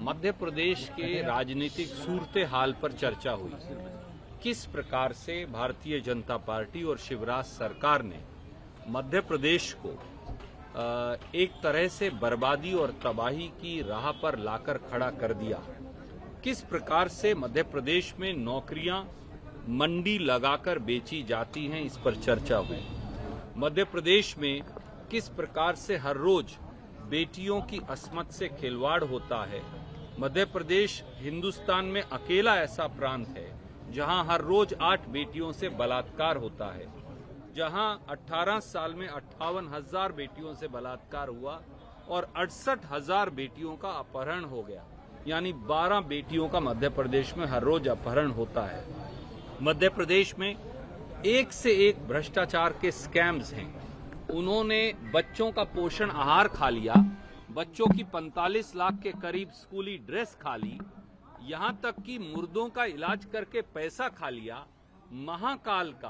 मध्य प्रदेश के राजनीतिक सूरत हाल पर चर्चा हुई। किस प्रकार से भारतीय जनता पार्टी और शिवराज सरकार ने मध्य प्रदेश को एक तरह से बर्बादी और तबाही की राह पर लाकर खड़ा कर दिया। किस प्रकार से मध्य प्रदेश में नौकरियां मंडी लगाकर बेची जाती हैं, इस पर चर्चा हुई। मध्य प्रदेश में किस प्रकार से हर रोज बेटियों की अस्मत से खिलवाड़ होता है। मध्य प्रदेश हिंदुस्तान में अकेला ऐसा प्रांत है जहां हर रोज 8 बेटियों से बलात्कार होता है, जहां 18 साल में 58,000 बेटियों से बलात्कार हुआ और 68,000 बेटियों का अपहरण हो गया। यानी 12 बेटियों का मध्य प्रदेश में हर रोज अपहरण होता है। मध्य प्रदेश में एक से एक भ्रष्टाचार के स्कैम्स हैं। उन्होंने बच्चों का पोषण आहार खा लिया, बच्चों की 45 लाख के करीब स्कूली ड्रेस खा ली, यहां तक कि मुर्दों का इलाज करके पैसा खा लिया। महाकाल का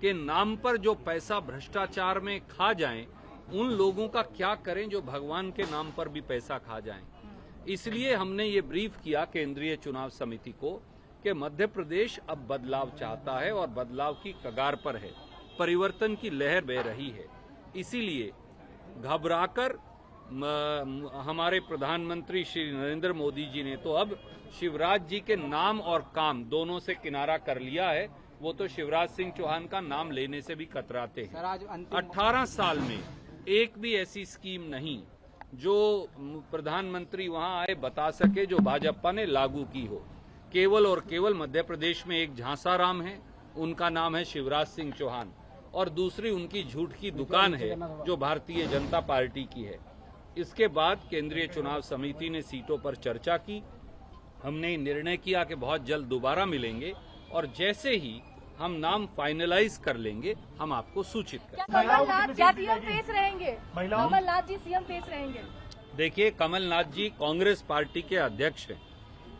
के नाम पर जो पैसा भ्रष्टाचार में खा जाएं, उन लोगों का क्या करें जो भगवान के नाम पर भी पैसा खा जाएं। इसलिए हमने ये ब्रीफ किया केंद्रीय चुनाव समिति को कि मध्य प्रदेश अब बदलाव चाहता है और बदलाव की कगार पर है, परिवर्तन की लहर बह रही है। इसीलिए घबराकर हमारे प्रधानमंत्री श्री नरेंद्र मोदी जी ने तो अब शिवराज जी के नाम और काम दोनों से किनारा कर लिया है। वो तो शिवराज सिंह चौहान का नाम लेने से भी कतराते हैं। 18 साल में एक भी ऐसी स्कीम नहीं जो प्रधानमंत्री वहां आए बता सके जो भाजपा ने लागू की हो। केवल और केवल मध्य प्रदेश में एक झांसाराम है, उनका नाम है शिवराज सिंह चौहान, और दूसरी उनकी झूठ की दुकान है जो भारतीय जनता पार्टी की है। इसके बाद केंद्रीय चुनाव समिति ने सीटों पर चर्चा की। हमने निर्णय किया कि बहुत जल्द दोबारा मिलेंगे और जैसे ही हम नाम फाइनलाइज कर लेंगे हम आपको सूचित करेंगे। कमलनाथ सीएम फेस रहेंगे? कमलनाथ जी सीएम फेस रहेंगे? देखिए, कमलनाथ जी कांग्रेस पार्टी के अध्यक्ष हैं।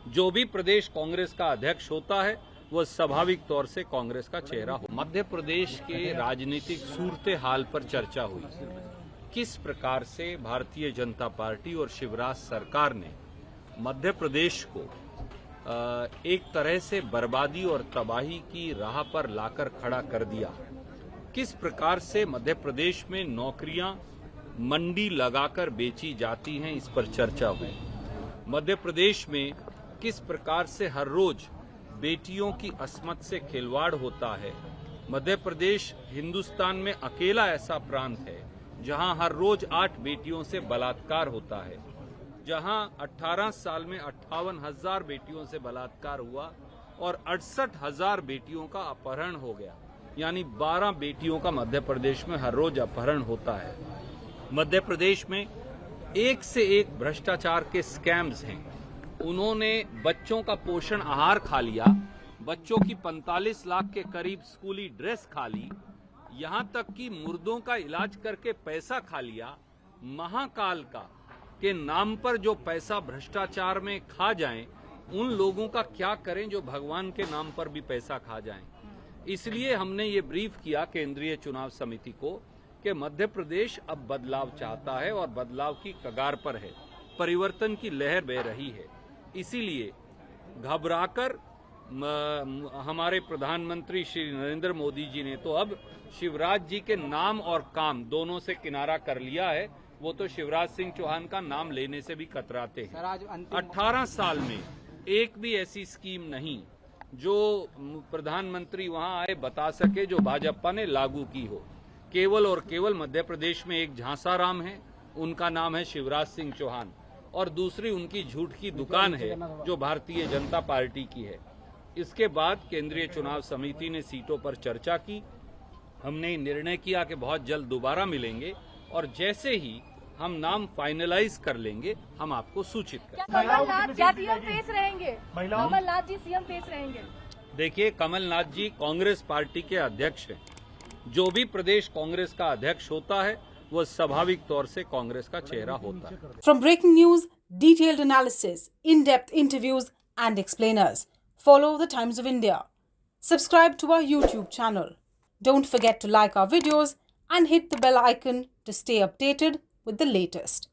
जो भी प्रदेश कांग्रेस का अध्यक्ष होता है वो स्वाभाविक तौर से कांग्रेस का चेहरा हो। मध्य प्रदेश के राजनीतिक सूरत हाल पर चर्चा हुई। किस प्रकार से भारतीय जनता पार्टी और शिवराज सरकार ने मध्य प्रदेश को एक तरह से बर्बादी और तबाही की राह पर लाकर खड़ा कर दिया। किस प्रकार से मध्य प्रदेश में नौकरियां मंडी लगाकर बेची जाती हैं, इस पर चर्चा हुई। मध्य प्रदेश में किस प्रकार से हर रोज बेटियों की अस्मत से खिलवाड़ होता है। मध्य प्रदेश हिंदुस्तान में अकेला ऐसा प्रांत है जहां हर रोज 8 बेटियों से बलात्कार होता है, जहां 18 साल में 58,000 बेटियों से बलात्कार हुआ और 68,000 बेटियों का अपहरण हो गया। यानी 12 बेटियों का मध्य प्रदेश में हर रोज अपहरण होता है। मध्य प्रदेश में एक से एक भ्रष्टाचार के स्कैम्स हैं। उन्होंने बच्चों का पोषण आहार खा लिया, बच्चों की 45 लाख के करीब स्कूली ड्रेस खा ली, यहां तक कि मुर्दों का इलाज करके पैसा खा लिया। महाकाल का के नाम पर जो पैसा भ्रष्टाचार में खा जाएं, उन लोगों का क्या करें जो भगवान के नाम पर भी पैसा खा जाएं। इसलिए हमने ये ब्रीफ किया केंद्रीय चुनाव समिति को कि मध्य प्रदेश अब बदलाव चाहता है और बदलाव की कगार पर है, परिवर्तन की लहर बह रही है। इसीलिए घबराकर हमारे प्रधानमंत्री श्री नरेंद्र मोदी जी ने तो अब शिवराज जी के नाम और काम दोनों से किनारा कर लिया है। वो तो शिवराज सिंह चौहान का नाम लेने से भी कतराते हैं। 18 साल में एक भी ऐसी स्कीम नहीं जो प्रधानमंत्री वहां आए बता सके जो भाजपा ने लागू की हो। केवल और केवल मध्य प्रदेश में एक झांसाराम है, उनका नाम है शिवराज सिंह चौहान, और दूसरी उनकी झूठ की दुकान है जो भारतीय जनता पार्टी की है। इसके बाद केंद्रीय चुनाव समिति ने सीटों पर चर्चा की। हमने निर्णय किया कि बहुत जल्द दोबारा मिलेंगे और जैसे ही हम नाम फाइनलाइज कर लेंगे हम आपको सूचित करेंगे। कमलनाथ सीएम फेस रहेंगे? कमलनाथ जी सीएम फेस रहेंगे? देखिए, कमलनाथ जी कांग्रेस पार्टी के अध्यक्ष हैं। जो भी प्रदेश कांग्रेस का अध्यक्ष होता है वो स्वाभाविक तौर से कांग्रेस का चेहरा होता है। From breaking news, detailed analysis, in-depth interviews and explainers, follow the Times of India. Subscribe to our YouTube channel. Don't forget to like our videos and hit the bell icon to stay updated with the latest.